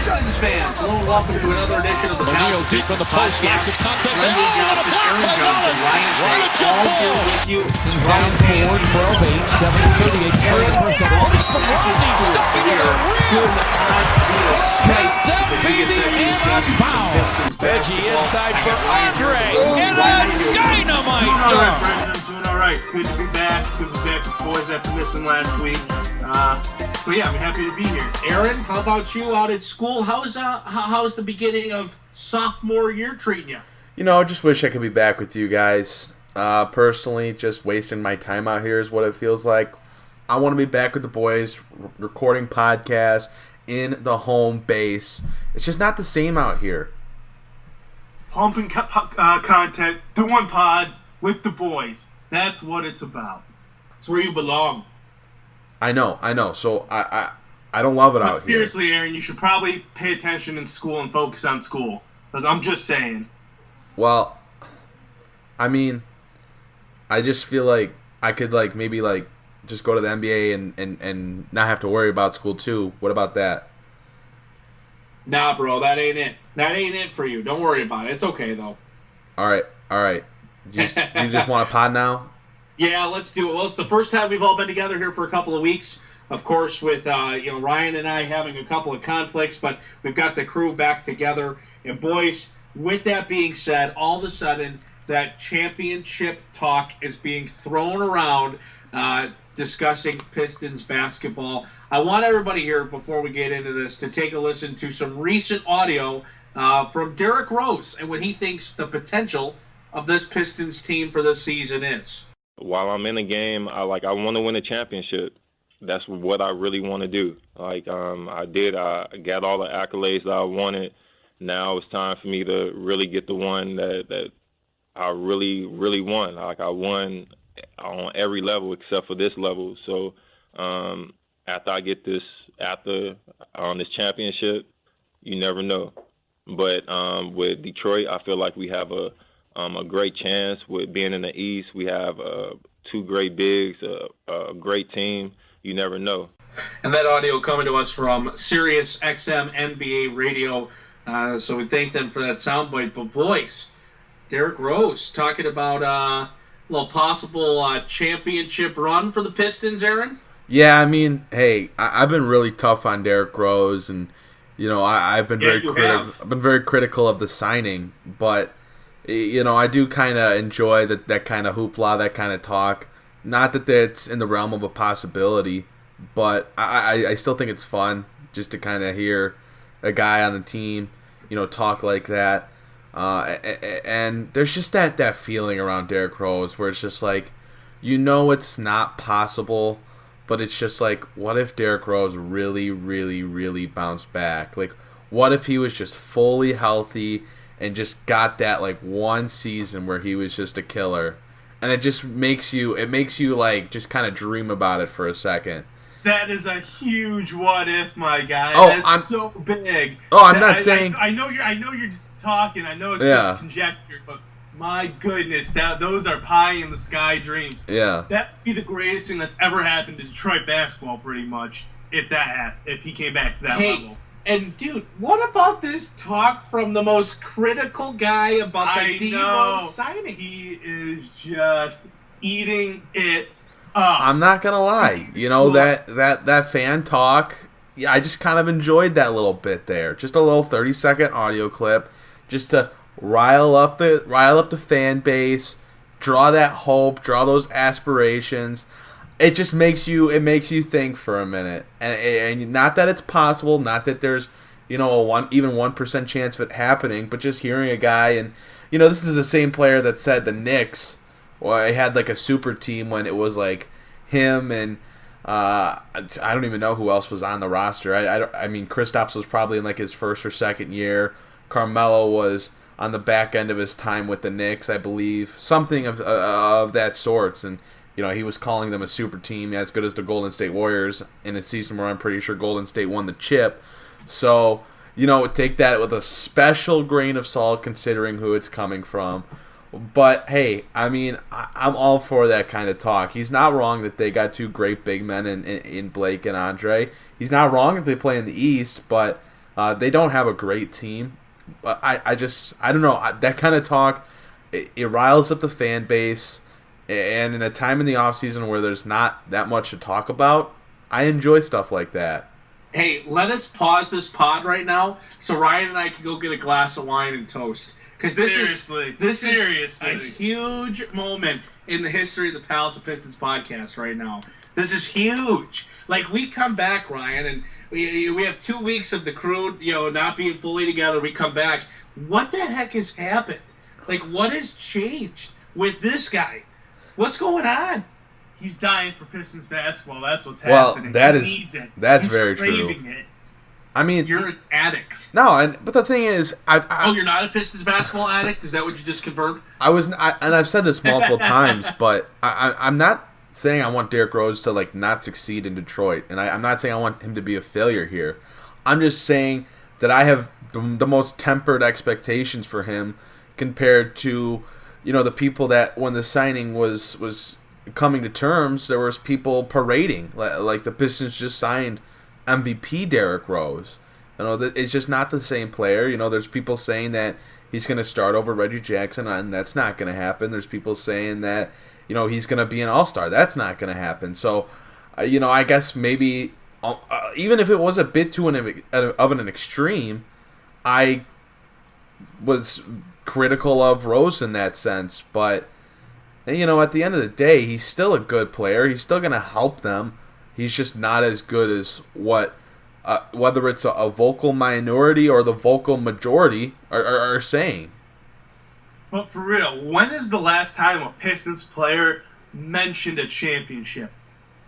Pistons fans, hello and welcome to another edition of the Palace deep in the post, lots of contact. Ryan Paye, all here with you. Down forward, 12-8, 7-38. Aaron, Reggie inside for Andre, and a dynamite dunk. Doing all right. It's good to be back. Good to be back with the boys after missing last week. But yeah, I'm happy to be here. Aaron, how about you out at school? How's the beginning of sophomore year treating you? You know, I just wish I could be back with you guys. Personally, just wasting my time out here is what it feels like. I want to be back with the boys, recording podcasts in the home base. It's just not the same out here. Pumping content, doing pods with the boys. That's what it's about. It's where you belong. I know. So I don't love it out here. Seriously, Aaron, you should probably pay attention in school and focus on school. Because I'm just saying. Well, I mean, I just feel like I could maybe just go to the NBA and not have to worry about school too. What about that? Nah, bro, that ain't it. That ain't it for you. Don't worry about it. It's okay, though. All right. Do you just want a pod now? Yeah, let's do it. Well, it's the first time we've all been together here for a couple of weeks. Of course, with Ryan and I having a couple of conflicts, but we've got the crew back together. And boys, with that being said, all of a sudden that championship talk is being thrown around, discussing Pistons basketball. I want everybody here, before we get into this, to take a listen to some recent audio from Derrick Rose and what he thinks the potential of this Pistons team for this season is. While I'm in the game, I want to win a championship. That's what I really want to do. I got all the accolades that I wanted. Now it's time for me to really get the one that I really, really want. I won on every level except for this level. So after I get this championship, you never know. But with Detroit, I feel like we have a great chance with being in the East. We have two great bigs, a great team. You never know. And that audio coming to us from Sirius XM NBA radio. So we thank them for that soundbite. But boys, Derrick Rose talking about a little possible championship run for the Pistons, Aaron? Yeah, I mean, hey, I've been really tough on Derrick Rose, and I've been very critical of the signing, but I do kind of enjoy that kind of hoopla, that kind of talk. Not that that's in the realm of a possibility, but I still think it's fun just to kind of hear a guy on the team, talk like that. And there's just that feeling around Derrick Rose where it's just like, it's not possible, but it's just like, what if Derrick Rose really, really, really bounced back? Like, what if he was just fully healthy and just got that one season where he was just a killer? And it just makes you just kind of dream about it for a second. That is a huge what if, my guy. That's so big. Oh, I'm not saying. I know you're just talking. I know it's just conjecture, but my goodness, those are pie in the sky dreams. Yeah. That'd be the greatest thing that's ever happened to Detroit basketball, pretty much. If he came back to that level. And dude, what about this talk from the most critical guy about the D-Rose signing? He is just eating it up. I'm not gonna lie. That fan talk. Yeah, I just kind of enjoyed that little bit there. Just a little 30-second audio clip, just to rile up the fan base, draw that hope, draw those aspirations. It just makes you think for a minute, and not that it's possible, not that there's even 1% chance of it happening, but just hearing a guy, and this is the same player that said the Knicks, well, it had a super team when it was him and I don't even know who else was on the roster. I mean Kristaps was probably in his first or second year. Carmelo was on the back end of his time with the Knicks, I believe, something of that sorts, and. He was calling them a super team as good as the Golden State Warriors in a season where I'm pretty sure Golden State won the chip. So, take that with a special grain of salt considering who it's coming from. But, hey, I mean, I'm all for that kind of talk. He's not wrong that they got two great big men in Blake and Andre. He's not wrong if they play in the East, but They don't have a great team. But I don't know. That kind of talk, it riles up the fan base. And in a time in the offseason where there's not that much to talk about, I enjoy stuff like that. Hey, let us pause this pod right now so Ryan and I can go get a glass of wine and toast. Because this is a huge moment in the history of the Palace of Pistons podcast right now. This is huge. Like, we come back, Ryan, and we have 2 weeks of the crew, not being fully together. We come back. What the heck has happened? Like, what has changed with this guy? What's going on? He's dying for Pistons basketball. That's what's happening. Well, he needs it. That's He's very true. It. I mean, you're an addict. No, but the thing is, you're not a Pistons basketball addict? Is that what you just confirmed? And I've said this multiple times, but I'm not saying I want Derrick Rose to not succeed in Detroit, and I'm not saying I want him to be a failure here. I'm just saying that I have the most tempered expectations for him compared to the people that when the signing was coming to terms, there was people parading like the Pistons just signed MVP Derrick Rose. It's just not the same player. There's people saying that he's going to start over Reggie Jackson, and that's not going to happen. There's people saying that he's going to be an all-star. That's not going to happen. So, I guess maybe even if it was a bit too of an extreme, I was critical of Rose in that sense. But, at the end of the day, he's still a good player. He's still going to help them. He's just not as good as what, whether it's a vocal minority or the vocal majority are saying. But for real, when is the last time a Pistons player mentioned a championship?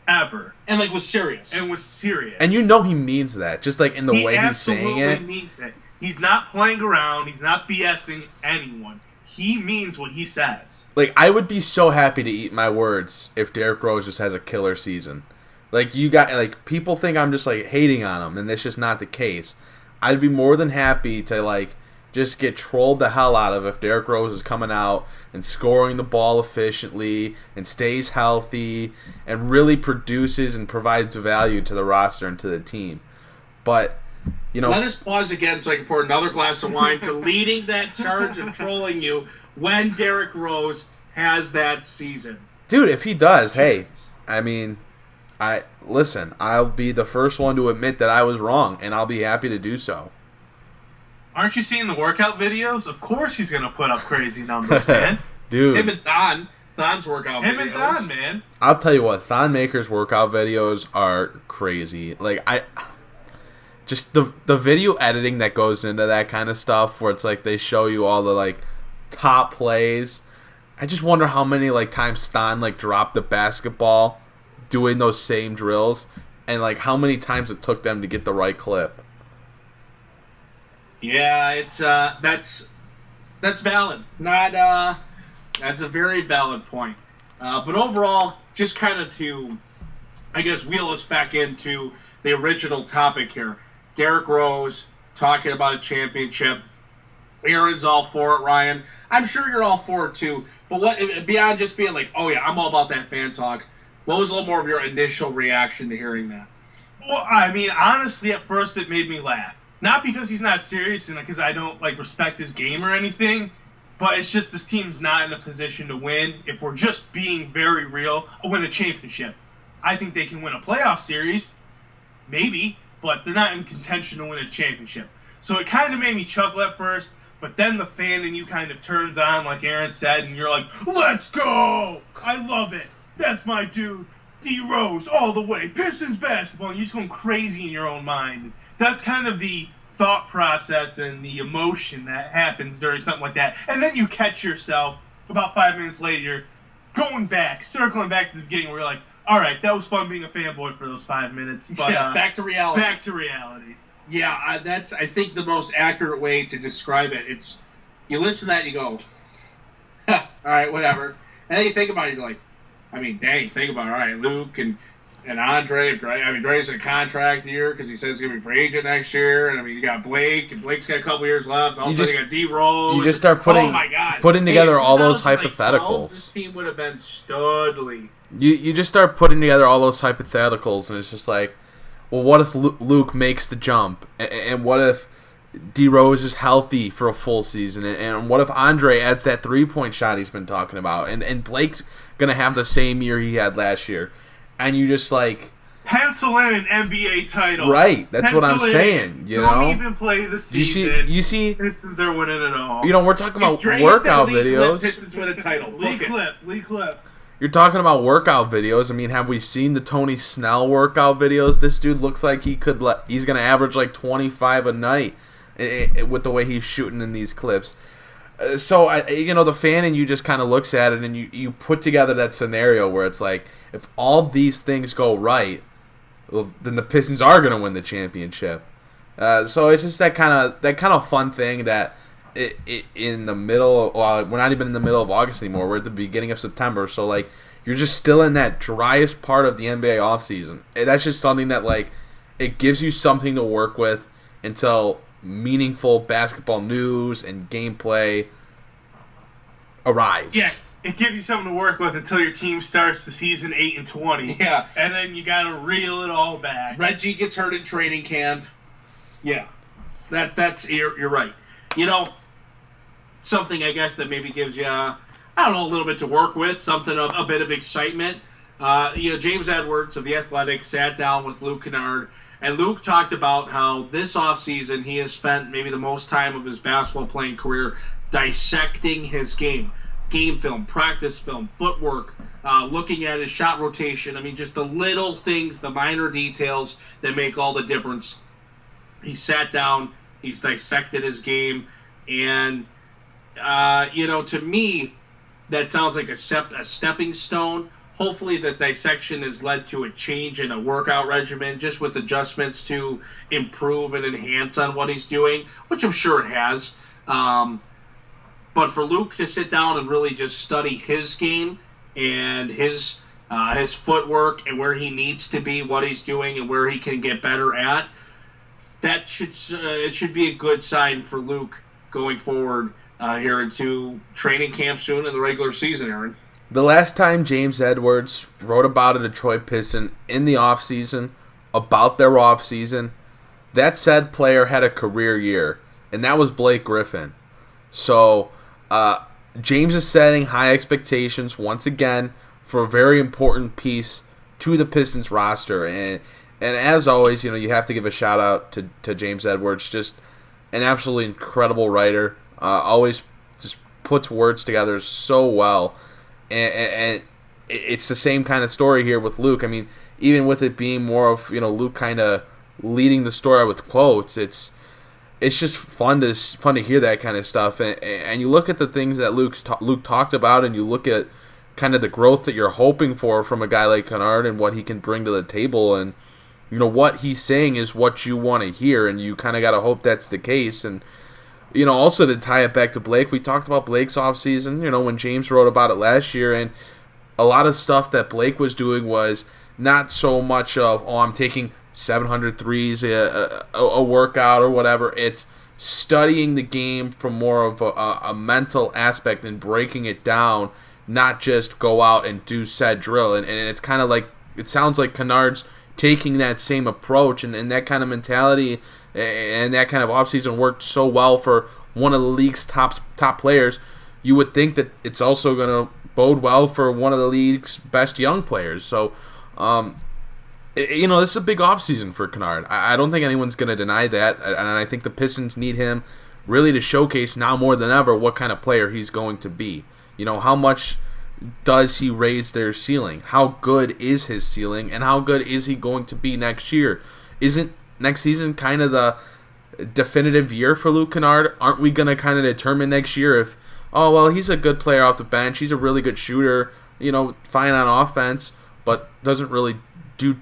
Ever. And was serious. And was serious. And he means that, just in the way he's saying it. He absolutely means it. He's not playing around. He's not BSing anyone. He means what he says. I would be so happy to eat my words if Derrick Rose just has a killer season. People think I'm just hating on him, and that's just not the case. I'd be more than happy to just get trolled the hell out of if Derrick Rose is coming out and scoring the ball efficiently and stays healthy and really produces and provides value to the roster and to the team. But let us pause again so I can pour another glass of wine to leading that charge of trolling you when Derrick Rose has that season. Dude, if he does, hey, I'll be the first one to admit that I was wrong, and I'll be happy to do so. Aren't you seeing the workout videos? Of course he's going to put up crazy numbers, man. Dude. Him and Thon's workout videos. Him and Thon, man. I'll tell you what, Thon Maker's workout videos are crazy. Just the video editing that goes into that kind of stuff, where it's they show you all the top plays. I just wonder how many times Thon dropped the basketball doing those same drills, and how many times it took them to get the right clip. Yeah, it's that's valid. That's a very valid point. But overall, just kind of to, I guess, wheel us back into the original topic here. Derrick Rose talking about a championship. Aaron's all for it, Ryan. I'm sure you're all for it too. But what beyond just being oh yeah, I'm all about that fan talk. What was a little more of your initial reaction to hearing that? Well, honestly, at first it made me laugh. Not because he's not serious and because I don't respect his game or anything, but it's just this team's not in a position to win. If we're just being very real, win a championship. I think they can win a playoff series, maybe, but they're not in contention to win a championship. So it kind of made me chuckle at first, but then the fan in you kind of turns on, like Aaron said, and you're like, let's go! I love it! That's my dude! D. Rose, all the way! Pistons basketball! And you're just going crazy in your own mind. That's kind of the thought process and the emotion that happens during something like that. And then you catch yourself about 5 minutes later circling back to the beginning where you're like, all right, that was fun being a fanboy for those 5 minutes. But back to reality. Back to reality. Yeah, that's, I think, the most accurate way to describe it. It's, you listen to that and you go, all right, whatever. And then you think about it, you're like, think about it. All right, Luke and Andre. Dre's in a contract year because he says he's going to be free agent next year. And, you got Blake, and Blake's got a couple years left. Also, you got D. Rose. You just start putting together all those hypotheticals. This team would have been studly. You just start putting together all those hypotheticals, and it's just like, well, what if Luke makes the jump? And what if D Rose is healthy for a full season? And what if Andre adds that 3-point shot he's been talking about? And Blake's going to have the same year he had last year. And you just like... Pencil in an NBA title. Right, that's what I'm saying. You know? Don't even play the season. You see, Pistons are winning it all. You know, we're talking about workout videos. Pistons win a title. Lee Clip. You're talking about workout videos. I mean, have we seen the Tony Snell workout videos? This dude looks like he's going to average like 25 a night with the way he's shooting in these clips. So, the fan in you just kind of looks at it and you put together that scenario where it's like, if all these things go right, well, then the Pistons are going to win the championship. So it's just that kind of fun thing that in the middle. Well, we're not even in the middle of August anymore. We're at the beginning of September. So like you're just still in that driest part of the NBA offseason. And that's just something that like it gives you something to work with until meaningful basketball news and gameplay arrives. Yeah. It gives you something to work with until your team starts the season 8-20. Yeah. And then you got to reel it all back. Reggie gets hurt in training camp. Yeah. You're right. Something I guess that maybe gives you, a little bit to work with, something a bit of excitement. James Edwards of The Athletic sat down with Luke Kennard, and Luke talked about how this offseason he has spent maybe the most time of his basketball playing career dissecting his game. Game film, practice film, footwork, looking at his shot rotation. I mean, just the little things, the minor details that make all the difference. He sat down, he's dissected his game, and, to me, that sounds like a stepping stone. Hopefully that dissection has led to a change in a workout regimen, just with adjustments to improve and enhance on what he's doing, which I'm sure it has. But for Luke to sit down and really just study his game and his footwork and where he needs to be, what he's doing, and where he can get better at, it should be a good sign for Luke going forward here into training camp soon in the regular season, Aaron. The last time James Edwards wrote about a Detroit Piston in the offseason, about their offseason, that said player had a career year, and that was Blake Griffin. So James is setting high expectations once again for a very important piece to the Pistons roster. And as always, you have to give a shout out to James Edwards, just an absolutely incredible writer. Always just puts words together so well. And it's the same kind of story here with Luke. I mean, even with it being more of, Luke kind of leading the story with quotes, it's just fun to hear that kind of stuff. And you look at the things that Luke talked about, and you look at kind of the growth that you're hoping for from a guy like Kennard and what he can bring to the table. And, what he's saying is what you want to hear, and you kind of got to hope that's the case. And, also to tie it back to Blake, we talked about Blake's offseason, when James wrote about it last year, and a lot of stuff that Blake was doing was not so much of, I'm taking 700 threes, a workout or whatever. It's studying the game from more of a mental aspect and breaking it down, not just go out and do said drill. And it's kind of like, it sounds like Kennard's taking that same approach, and that kind of mentality and that kind of offseason worked so well for one of the league's top players. You would think that it's also going to bode well for one of the league's best young players. So, this is a big offseason for Kennard. I don't think anyone's going to deny that, and I think the Pistons need him really to showcase now more than ever what kind of player he's going to be. How much does he raise their ceiling? How good is his ceiling, and how good is he going to be next year? Isn't next season kind of the definitive year for Luke Kennard? Aren't we going to kind of determine next year if, he's a good player off the bench, he's a really good shooter, fine on offense, but doesn't really do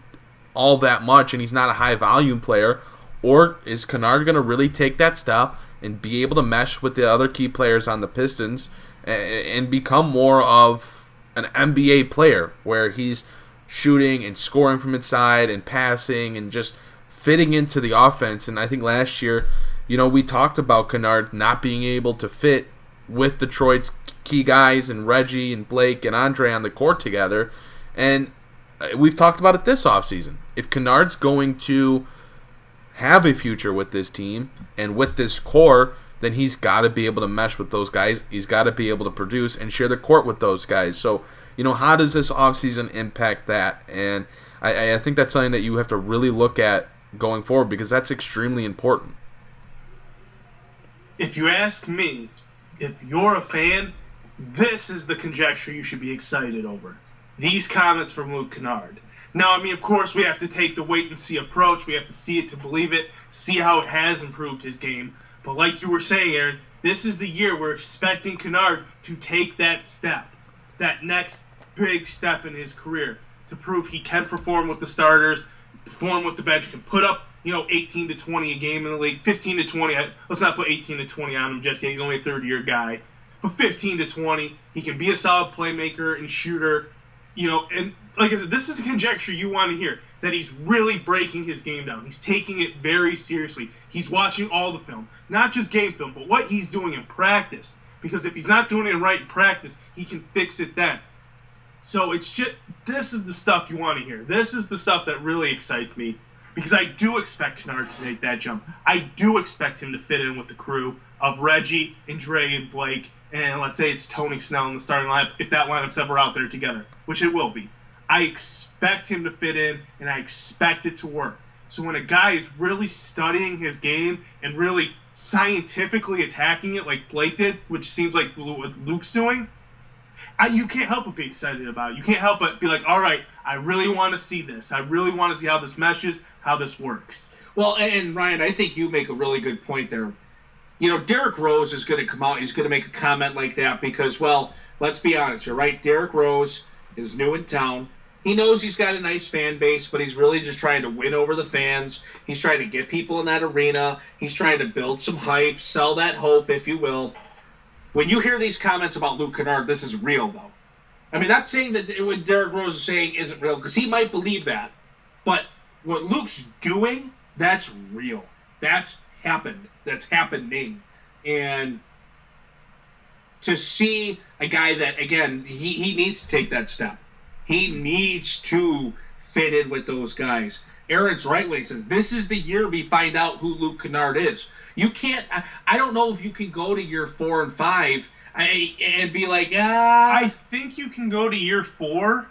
all that much, and he's not a high volume player? Or is Kennard going to really take that step and be able to mesh with the other key players on the Pistons and become more of an NBA player where he's shooting and scoring from inside and passing and just fitting into the offense? And I think last year, we talked about Kennard not being able to fit with Detroit's key guys and Reggie and Blake and Andre on the court together. And we've talked about it this offseason. If Kennard's going to have a future with this team and with this core, then he's got to be able to mesh with those guys. He's got to be able to produce and share the court with those guys. So, how does this offseason impact that? And I think that's something that you have to really look at going forward, because that's extremely important. If you ask me, if you're a fan, this is the conjecture you should be excited over. These comments from Luke Kennard. Now, of course, we have to take the wait-and-see approach. We have to see it to believe it, see how it has improved his game. But like you were saying, Aaron, this is the year we're expecting Kennard to take that step, that next big step in his career, to prove he can perform with the starters, perform with the bench, can put up 18 to 20 a game in the league, 15 to 20. Let's not put 18 to 20 on him just yet. He's only a third-year guy. But 15 to 20, he can be a solid playmaker and shooter. And like I said, this is a conjecture you want to hear, that he's really breaking his game down. He's taking it very seriously. He's watching all the film, not just game film, but what he's doing in practice. Because if he's not doing it right in practice, he can fix it then. So this is the stuff you want to hear. This is the stuff that really excites me, because I do expect Kennard to take that jump. I do expect him to fit in with the crew of Reggie and Dre and Blake, and let's say it's Tony Snell in the starting lineup, if that lineup's ever out there together, which it will be. I expect him to fit in, and I expect it to work. So when a guy is really studying his game and really scientifically attacking it like Blake did, which seems like what Luke's doing, you can't help but be excited about it. You can't help but be like, all right, I really want to see this. I really want to see how this meshes, how this works. Well, and Ryan, I think you make a really good point there. Derrick Rose is going to come out. He's going to make a comment like that because, well, let's be honest. You're right. Derrick Rose is new in town. He knows he's got a nice fan base, but he's really just trying to win over the fans. He's trying to get people in that arena. He's trying to build some hype, sell that hope, if you will. When you hear these comments about Luke Kennard, this is real, though. Not saying that what Derrick Rose is saying isn't real, because he might believe that. But what Luke's doing, that's real. That's happened. That's happening. And to see a guy that, again, he needs to take that step. He needs to fit in with those guys. Aaron's right when he says, this is the year we find out who Luke Kennard is. You can't, I don't know if you can go to year 4 and 5 and be like, I think you can go to year 4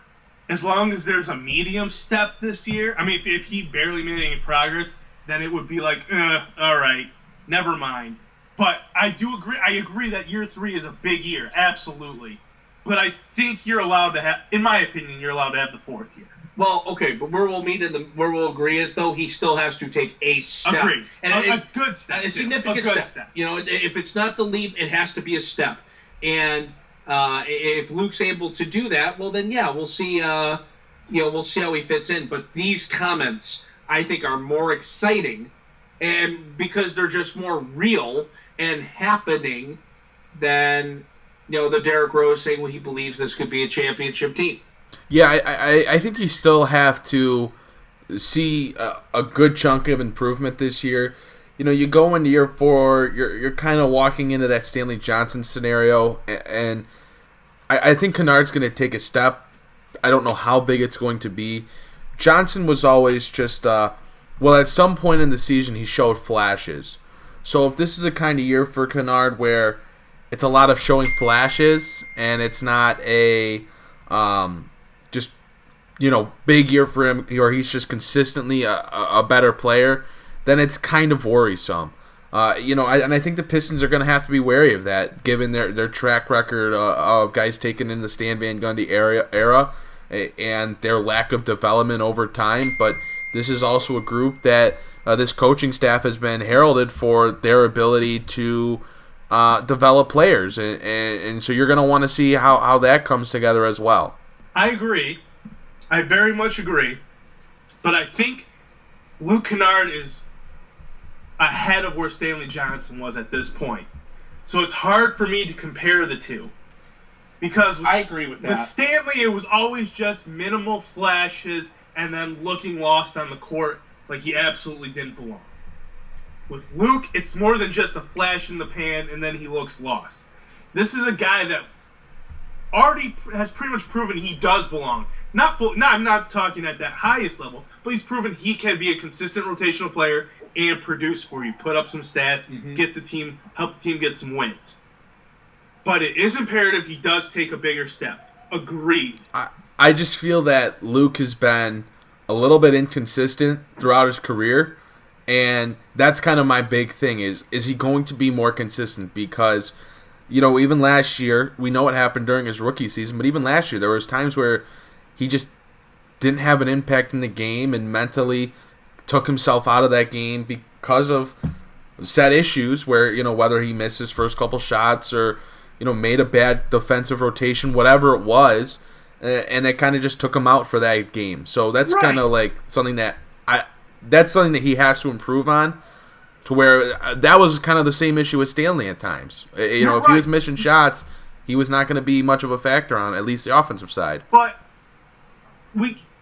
as long as there's a medium step this year. If he barely made any progress, then it would be like, all right, never mind. But I agree that year 3 is a big year, absolutely. But I think you're allowed to have, in my opinion, you're allowed to have the 4th year. Well, okay, but where we'll meet where we'll agree is, though, he still has to take a step. Agreed. And a good step. A significant step. If it's not the leap, it has to be a step. And if Luke's able to do that, well, then yeah, we'll see. We'll see how he fits in. But these comments, I think, are more exciting, and because they're just more real and happening than the Derrick Rose saying, well, he believes this could be a championship team. Yeah, I think you still have to see a good chunk of improvement this year. You go into year 4, you're kind of walking into that Stanley Johnson scenario, and I think Kennard's going to take a step. I don't know how big it's going to be. Johnson was always just, at some point in the season he showed flashes. So if this is a kind of year for Kennard where it's a lot of showing flashes and it's not a big year for him, or he's just consistently a better player, then it's kind of worrisome. I think the Pistons are going to have to be wary of that, given their track record of guys taken in the Stan Van Gundy era and their lack of development over time. But this is also a group that this coaching staff has been heralded for their ability to develop players, and so you're going to want to see how that comes together as well. I agree. I very much agree. But I think Luke Kennard is ahead of where Stanley Johnson was at this point. So it's hard for me to compare the two. Because I agree with that. With Stanley, it was always just minimal flashes and then looking lost on the court like he absolutely didn't belong. With Luke, it's more than just a flash in the pan and then he looks lost. This is a guy that already has pretty much proven he does belong. I'm not talking at that highest level, but he's proven he can be a consistent rotational player and produce for you, put up some stats, help the team get some wins. But it is imperative he does take a bigger step. Agreed. I just feel that Luke has been a little bit inconsistent throughout his career, and that's kind of my big thing is he going to be more consistent? Because, even last year, we know what happened during his rookie season, but even last year there was times where he just didn't have an impact in the game and mentally took himself out of that game because of set issues where, whether he missed his first couple shots or, made a bad defensive rotation, whatever it was, and it kind of just took him out for that game. So that's kind of like something that he has to improve on, to where that was kind of the same issue with Stanley at times. If he was missing shots, he was not going to be much of a factor on at least the offensive side. But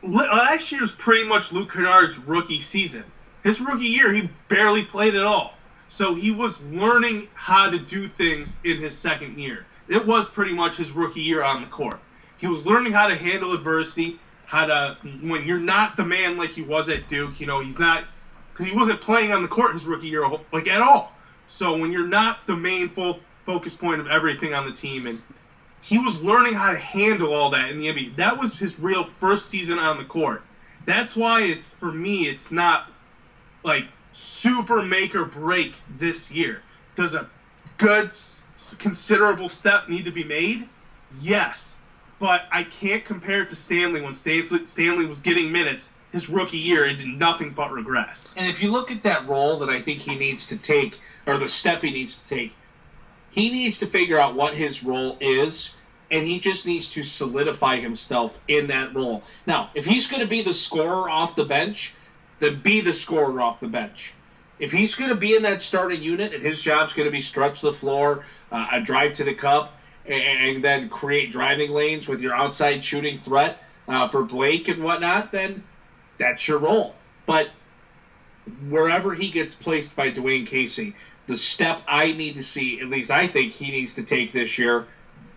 last year was pretty much Luke Kennard's rookie season. His rookie year, he barely played at all. So he was learning how to do things in his second year. It was pretty much his rookie year on the court. He was learning how to handle adversity, when you're not the man like he was at Duke, he's not, because he wasn't playing on the court his rookie year like at all. So when you're not the main focus point of everything on the team, and he was learning how to handle all that in the NBA. That was his real first season on the court. That's why it's not like super make or break this year. Does a good, considerable step need to be made? Yes. But I can't compare it to Stanley when Stanley was getting minutes his rookie year and did nothing but regress. And if you look at that role that I think he needs to take, or the step he needs to take, he needs to figure out what his role is, and he just needs to solidify himself in that role. Now, if he's going to be the scorer off the bench, then be the scorer off the bench. If he's going to be in that starting unit and his job's going to be stretch the floor, a drive to the cup, and then create driving lanes with your outside shooting threat for Blake and whatnot, then that's your role. But wherever he gets placed by Dwayne Casey, the step I need to see, at least I think he needs to take this year,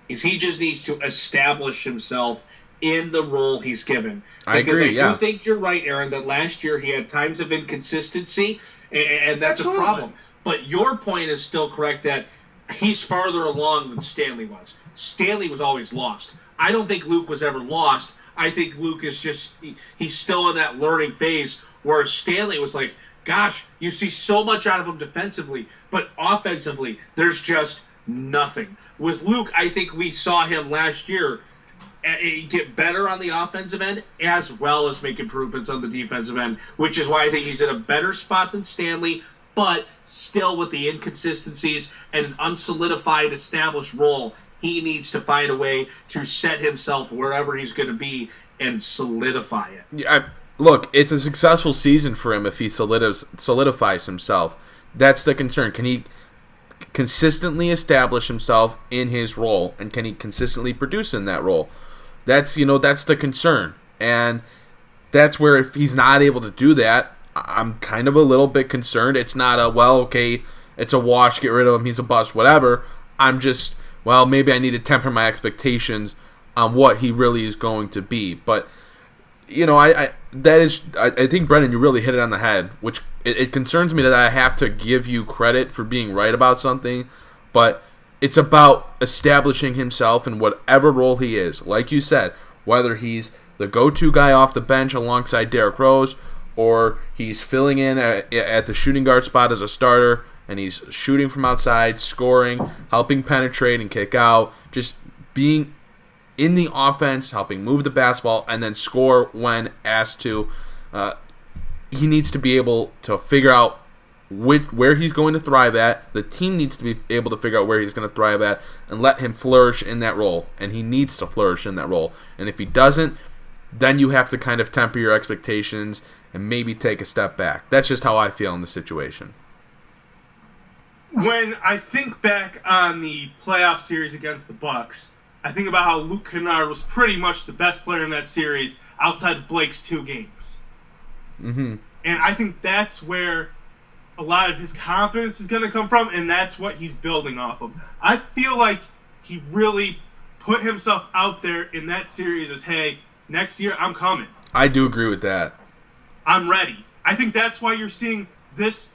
is he just needs to establish himself in the role he's given. I agree, I do think you're right, Aaron, that last year he had times of inconsistency, and that's Absolutely. a problem. But your point is still correct that he's farther along than Stanley was. Stanley was always lost. I don't think Luke was ever lost. I think Luke is just, he's still in that learning phase where Stanley was like, gosh, you see so much out of him defensively, but offensively, there's just nothing. With Luke, I think we saw him last year get better on the offensive end as well as make improvements on the defensive end, which is why I think he's in a better spot than Stanley, but still with the inconsistencies and an unsolidified established role, he needs to find a way to set himself wherever he's going to be and solidify it. Yeah, look, it's a successful season for him if he solidifies himself. That's the concern. Can he consistently establish himself in his role, and can he consistently produce in that role? That's the concern. And that's where if he's not able to do that, I'm kind of a little bit concerned. It's not it's a wash, get rid of him, he's a bust, whatever. I'm just, maybe I need to temper my expectations on what he really is going to be. But, I think, Brendan, you really hit it on the head, which it concerns me that I have to give you credit for being right about something, but it's about establishing himself in whatever role he is. Like you said, whether he's the go-to guy off the bench alongside Derrick Rose, or he's filling in at the shooting guard spot as a starter, and he's shooting from outside, scoring, helping penetrate and kick out, just being in the offense, helping move the basketball, and then score when asked to. He needs to be able to figure out where he's going to thrive at. The team needs to be able to figure out where he's going to thrive at and let him flourish in that role. And he needs to flourish in that role. And if he doesn't, then you have to kind of temper your expectations and maybe take a step back. That's just how I feel in the situation. When I think back on the playoff series against the Bucks, I think about how Luke Kennard was pretty much the best player in that series outside of Blake's 2 games. Mm-hmm. And I think that's where a lot of his confidence is going to come from, and that's what he's building off of. I feel like he really put himself out there in that series as, hey, next year I'm coming. I do agree with that. I'm ready. I think that's why you're seeing this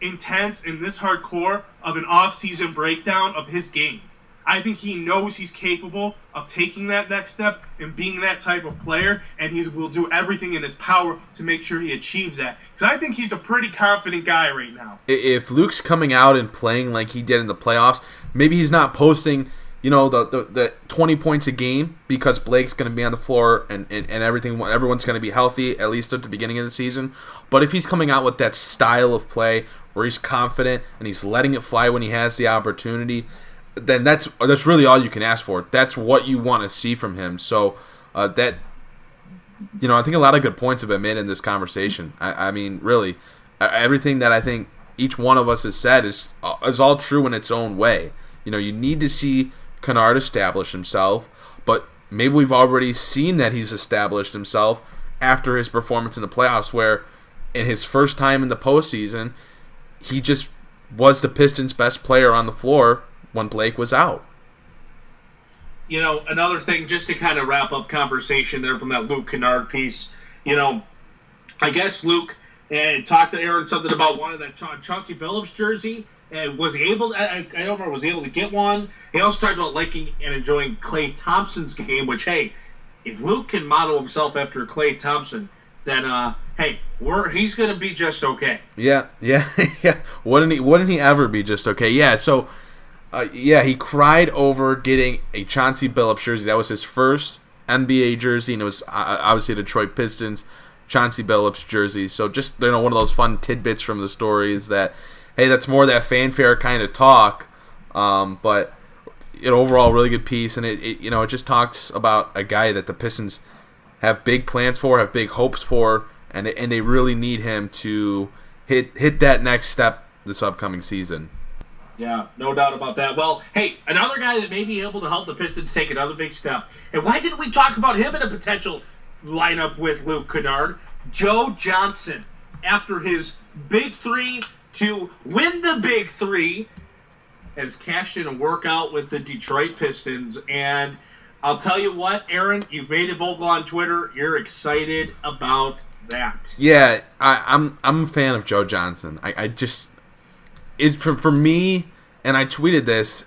intense and this hardcore of an off-season breakdown of his game. I think he knows he's capable of taking that next step and being that type of player, and he will do everything in his power to make sure he achieves that. Because I think he's a pretty confident guy right now. If Luke's coming out and playing like he did in the playoffs, maybe he's not posting, the 20 points a game because Blake's going to be on the floor and everyone's going to be healthy, at least at the beginning of the season. But if he's coming out with that style of play where he's confident and he's letting it fly when he has the opportunity, then that's really all you can ask for. That's what you want to see from him. So I think a lot of good points have been made in this conversation. I mean, really, everything that I think each one of us has said is all true in its own way. You need to see Kennard establish himself, but maybe we've already seen that he's established himself after his performance in the playoffs, where in his first time in the postseason, he just was the Pistons' best player on the floor when Blake was out. Another thing, just to kind of wrap up conversation there from that Luke Kennard piece, I guess Luke talked to Aaron something about one of that Chauncey Billups jersey, and was able to get one. He also talked about liking and enjoying Klay Thompson's game, which, hey, if Luke can model himself after Klay Thompson, then, he's going to be just okay. Yeah. Wouldn't he ever be just okay? Yeah, so... he cried over getting a Chauncey Billups jersey. That was his first NBA jersey, and it was obviously Detroit Pistons Chauncey Billups jersey. So just one of those fun tidbits from the story is that, hey, that's more that fanfare kind of talk. But overall, really good piece, and it just talks about a guy that the Pistons have big plans for, have big hopes for, and they really need him to hit that next step this upcoming season. Yeah, no doubt about that. Well, hey, another guy that may be able to help the Pistons take another big step. And why didn't we talk about him in a potential lineup with Luke Kennard? Joe Johnson, after his big three to win the big three, has cashed in a workout with the Detroit Pistons. And I'll tell you what, Aaron, you've made it vocal on Twitter. You're excited about that. Yeah, I'm a fan of Joe Johnson. For me, and I tweeted this,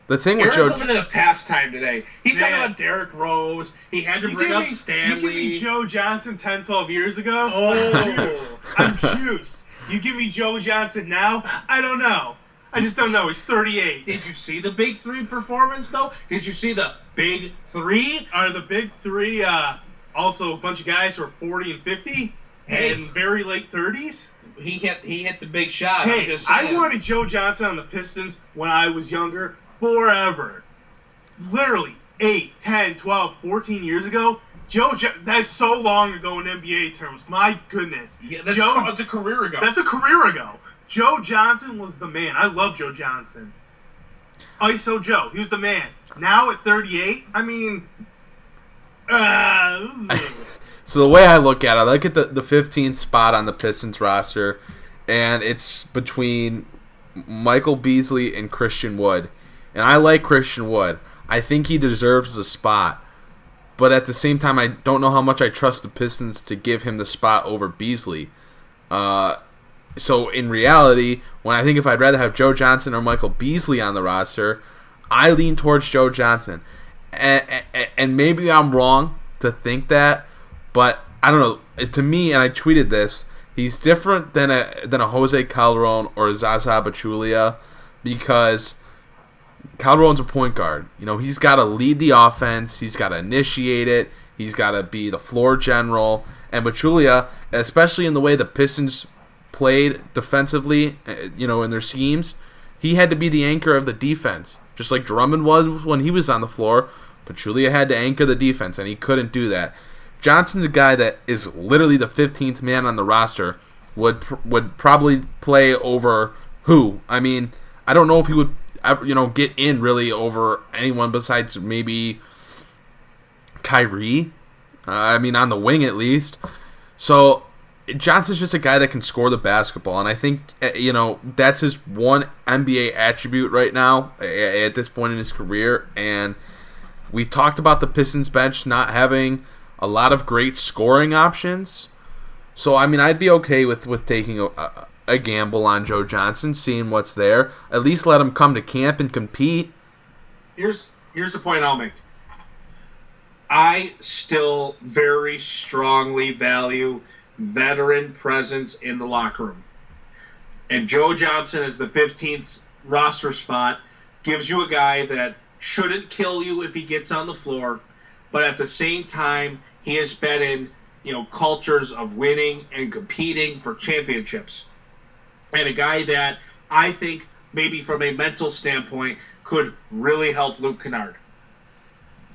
the thing with Aaron's Joe... living in a pastime today. He's talking about Derrick Rose. He had to bring up Stanley. You give me Joe Johnson 10, 12 years ago? Oh. I'm juiced. You give me Joe Johnson now? I don't know. I just don't know. He's 38. Did you see the Big Three performance, though? Did you see the Big Three? Are the Big Three also a bunch of guys who are 40 and 50 and very late 30s? He hit the big shot. Hey, I wanted Joe Johnson on the Pistons when I was younger forever. Literally 8, 10, 12, 14 years ago. That's so long ago in NBA terms. My goodness. Yeah, that's a career ago. That's a career ago. Joe Johnson was the man. I love Joe Johnson. ISO Joe. He was the man. Now at 38, I mean... So the way I look at it, I look at the 15th spot on the Pistons roster, and it's between Michael Beasley and Christian Wood. And I like Christian Wood. I think he deserves the spot. But at the same time, I don't know how much I trust the Pistons to give him the spot over Beasley. So in reality, when I think if I'd rather have Joe Johnson or Michael Beasley on the roster, I lean towards Joe Johnson. And maybe I'm wrong to think that, but I don't know. To me, and I tweeted this, he's different than a Jose Calderon or a Zaza Pachulia, because Calderon's a point guard. He's got to lead the offense. He's got to initiate it. He's got to be the floor general. And Pachulia, especially in the way the Pistons played defensively, in their schemes, he had to be the anchor of the defense. Just like Drummond was when he was on the floor, Pachulia had to anchor the defense, and he couldn't do that. Johnson's a guy that is literally the 15th man on the roster, would probably play over who? I mean, I don't know if he would get in really over anyone besides maybe Kyrie. On the wing at least. So Johnson's just a guy that can score the basketball, and I think that's his one NBA attribute right now at this point in his career. And we talked about the Pistons bench not having a lot of great scoring options. So, I mean, I'd be okay with taking a gamble on Joe Johnson, seeing what's there. At least let him come to camp and compete. Here's the point I'll make. I still very strongly value veteran presence in the locker room. And Joe Johnson as the 15th roster spot gives you a guy that shouldn't kill you if he gets on the floor, but at the same time, he has been in, cultures of winning and competing for championships. And a guy that I think maybe from a mental standpoint could really help Luke Kennard.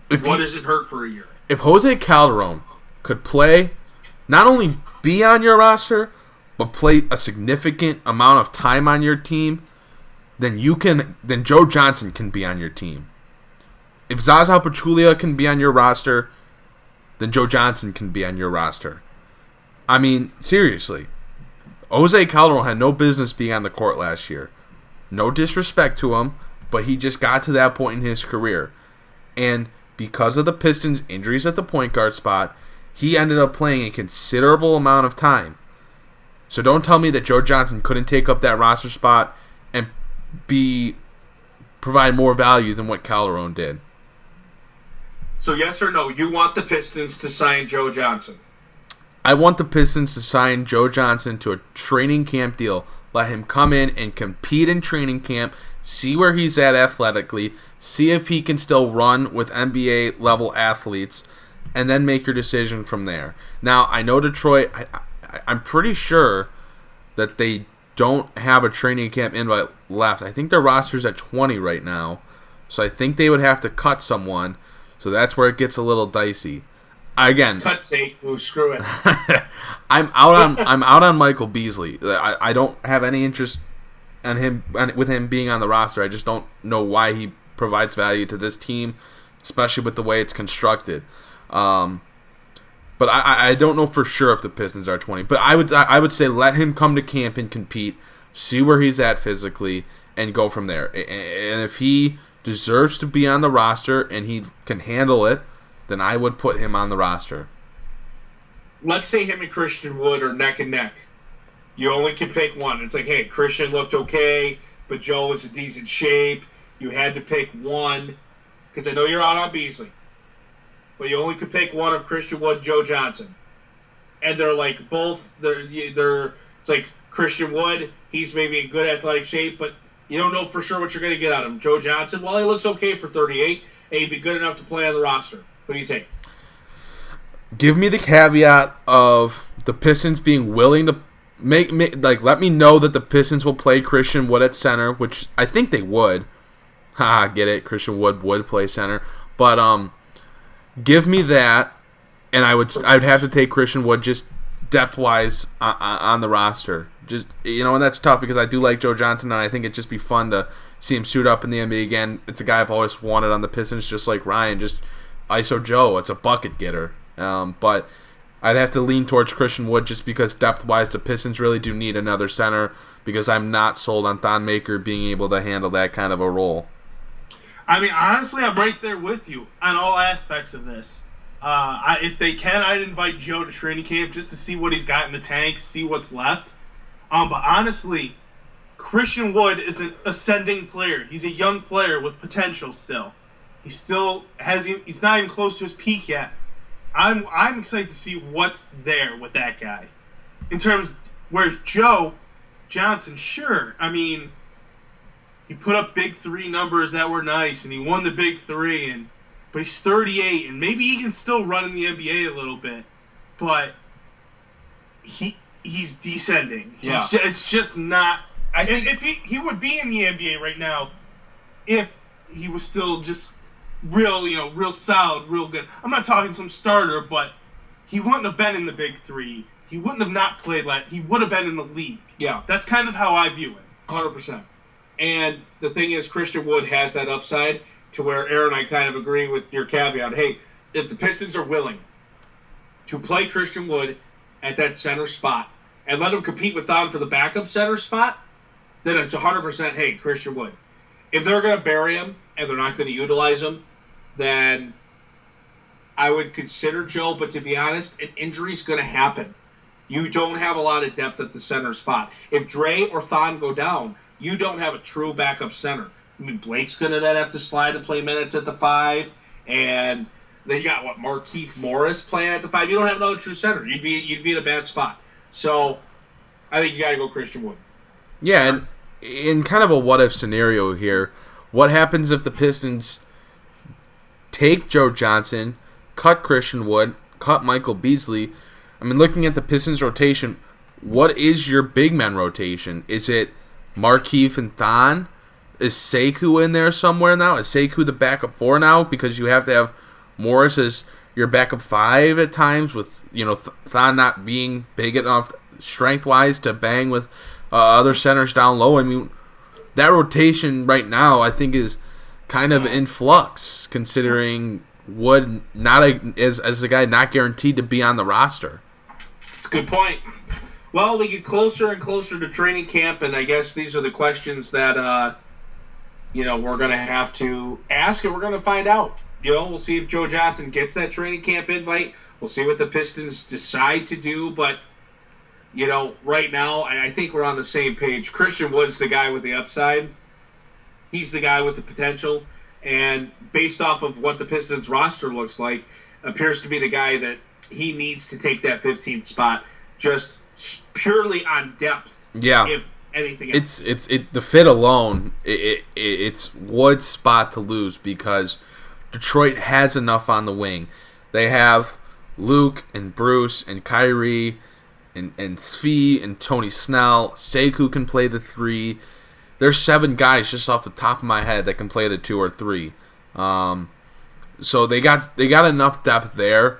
What does it hurt for a year? If Jose Calderon could play, not only be on your roster, but play a significant amount of time on your team, then Joe Johnson can be on your team. If Zaza Pachulia can be on your roster, then Joe Johnson can be on your roster. I mean, seriously. Jose Calderon had no business being on the court last year. No disrespect to him, but he just got to that point in his career. And because of the Pistons' injuries at the point guard spot, he ended up playing a considerable amount of time. So don't tell me that Joe Johnson couldn't take up that roster spot and provide more value than what Calderon did. So yes or no, you want the Pistons to sign Joe Johnson? I want the Pistons to sign Joe Johnson to a training camp deal. Let him come in and compete in training camp, see where he's at athletically, see if he can still run with NBA-level athletes, and then make your decision from there. Now, I know Detroit, I'm pretty sure that they don't have a training camp invite left. I think their roster's at 20 right now, so I think they would have to cut someone, so that's where it gets a little dicey. Again, cut say, screw it. I'm out on Michael Beasley. I don't have any interest in him with him being on the roster. I just don't know why he provides value to this team, especially with the way it's constructed. But I don't know for sure if the Pistons are 20. But I would say let him come to camp and compete, see where he's at physically, and go from there. And if he deserves to be on the roster and he can handle it, then I would put him on the roster. Let's say him and Christian Wood are neck and neck. You only can pick one. It's like, hey, Christian looked okay, but Joe was in decent shape. You had to pick one, because I know you're out on Beasley. But you only could pick one of Christian Wood and Joe Johnson. And they're like both, it's like Christian Wood, he's maybe in good athletic shape, but you don't know for sure what you're going to get out of him. Joe Johnson, well, he looks okay for 38, and he'd be good enough to play on the roster. What do you think? Give me the caveat of the Pistons being willing to let me know that the Pistons will play Christian Wood at center, which I think they would. Get it? Christian Wood would play center, but give me that, and I'd have to take Christian Wood just depth wise on the roster. Just and that's tough because I do like Joe Johnson, and I think it'd just be fun to see him suit up in the NBA again. It's a guy I've always wanted on the Pistons, just like Ryan. Just ISO Joe, it's a bucket getter. But I'd have to lean towards Christian Wood just because depth-wise the Pistons really do need another center because I'm not sold on Thon Maker being able to handle that kind of a role. I mean, honestly, I'm right there with you on all aspects of this. If they can, I'd invite Joe to training camp just to see what he's got in the tank, see what's left. But honestly, Christian Wood is an ascending player. He's a young player with potential still. He's not even close to his peak yet. I'm excited to see what's there with that guy. In terms, whereas Joe Johnson, sure, I mean, he put up big three numbers that were nice, and he won the big three, but he's 38, and maybe he can still run in the NBA a little bit, but he's descending. Yeah. It's just not. I think if he would be in the NBA right now, if he was still just real solid, real good. I'm not talking some starter, but he wouldn't have been in the big three. He wouldn't have not played he would have been in the league. Yeah. That's kind of how I view it. 100%. And the thing is, Christian Wood has that upside to where Aaron and I kind of agree with your caveat. Hey, if the Pistons are willing to play Christian Wood at that center spot and let him compete with Thon for the backup center spot, then it's 100%, hey, Christian Wood. If they're going to bury him and they're not going to utilize him, then I would consider Joe, but to be honest, an injury's going to happen. You don't have a lot of depth at the center spot. If Dre or Thon go down, you don't have a true backup center. I mean, Blake's going to then have to slide and play minutes at the 5, and then you got, Markieff Morris playing at the 5. You don't have another true center. You'd be in a bad spot. So I think you got to go Christian Wood. Yeah, and in kind of a what-if scenario here, what happens if the Pistons take Joe Johnson, cut Christian Wood, cut Michael Beasley? I mean, looking at the Pistons rotation, what is your big man rotation? Is it Markieff and Thon? Is Sekou in there somewhere now? Is Sekou the backup 4 now? Because you have to have Morris as your backup 5 at times with, Thon not being big enough strength-wise to bang with other centers down low. I mean, that rotation right now I think is kind of in flux, considering Wood as a guy not guaranteed to be on the roster. That's a good point. Well, we get closer and closer to training camp, and I guess these are the questions that we're going to have to ask, and we're going to find out. We'll see if Joe Johnson gets that training camp invite. We'll see what the Pistons decide to do, but right now, I think we're on the same page. Christian Wood's the guy with the upside. He's the guy with the potential. And based off of what the Pistons roster looks like, appears to be the guy that he needs to take that 15th spot just purely on depth. Yeah. If anything else. It's the fit alone, it's Wood's spot to lose because Detroit has enough on the wing. They have Luke and Bruce and Kyrie and Svi and Tony Snell. Sekou can play the 3. There's 7 guys just off the top of my head that can play the 2 or 3. So they got enough depth there,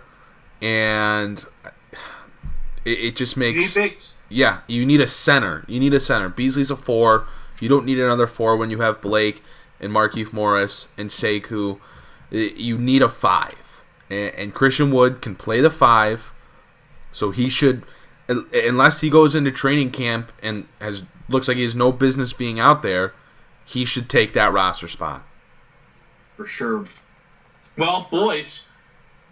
and it just makes you need a center. Beasley's a 4. You don't need another 4 when you have Blake and Markieff Morris and Sekou. You need a 5, and Christian Wood can play the 5. So he should, unless he goes into training camp and looks like he has no business being out there, he should take that roster spot. For sure. Well, boys,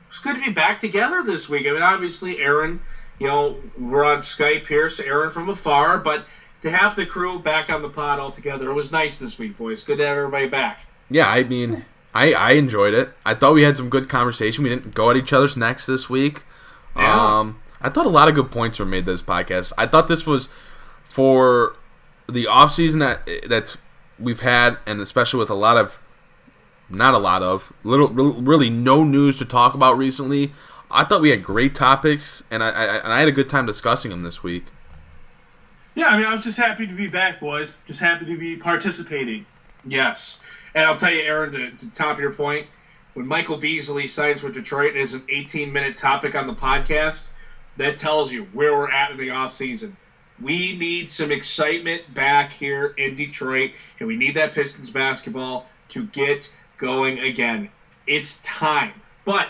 it's good to be back together this week. I mean, obviously, Aaron, we're on Skype here, so Aaron from afar, but to have the crew back on the pod all together, it was nice this week, boys. Good to have everybody back. Yeah, I mean, I enjoyed it. I thought we had some good conversation. We didn't go at each other's necks this week. Yeah. I thought a lot of good points were made this podcast. I thought this was for the offseason that we've had, and especially with really no news to talk about recently. I thought we had great topics, and I had a good time discussing them this week. Yeah, I mean, I was just happy to be back, boys. Just happy to be participating. Yes. And I'll tell you, Aaron, to top your point, when Michael Beasley signs with Detroit as an 18-minute topic on the podcast, that tells you where we're at in the offseason. We need some excitement back here in Detroit, and we need that Pistons basketball to get going again. It's time. But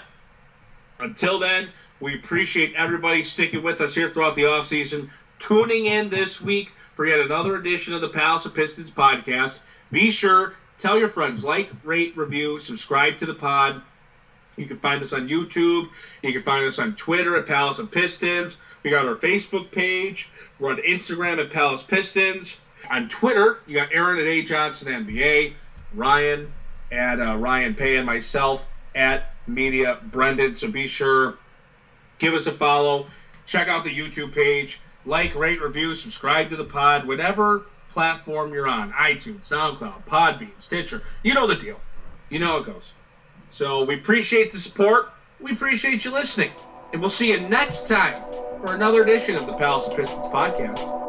until then, we appreciate everybody sticking with us here throughout the offseason, tuning in this week for yet another edition of the Palace of Pistons podcast. Be sure, tell your friends, like, rate, review, subscribe to the pod. You can find us on YouTube. You can find us on Twitter at Palace of Pistons. We got our Facebook page. We're on Instagram at Palace Pistons. On Twitter, you got Aaron at A. Johnson NBA, Ryan at Ryan Paye, and myself at Media Brendan. So be sure, give us a follow. Check out the YouTube page. Like, rate, review, subscribe to the pod. Whatever platform you're on, iTunes, SoundCloud, Podbean, Stitcher. You know the deal. You know how it goes. So we appreciate the support. We appreciate you listening. And we'll see you next time for another edition of the Palace of Pistons podcast.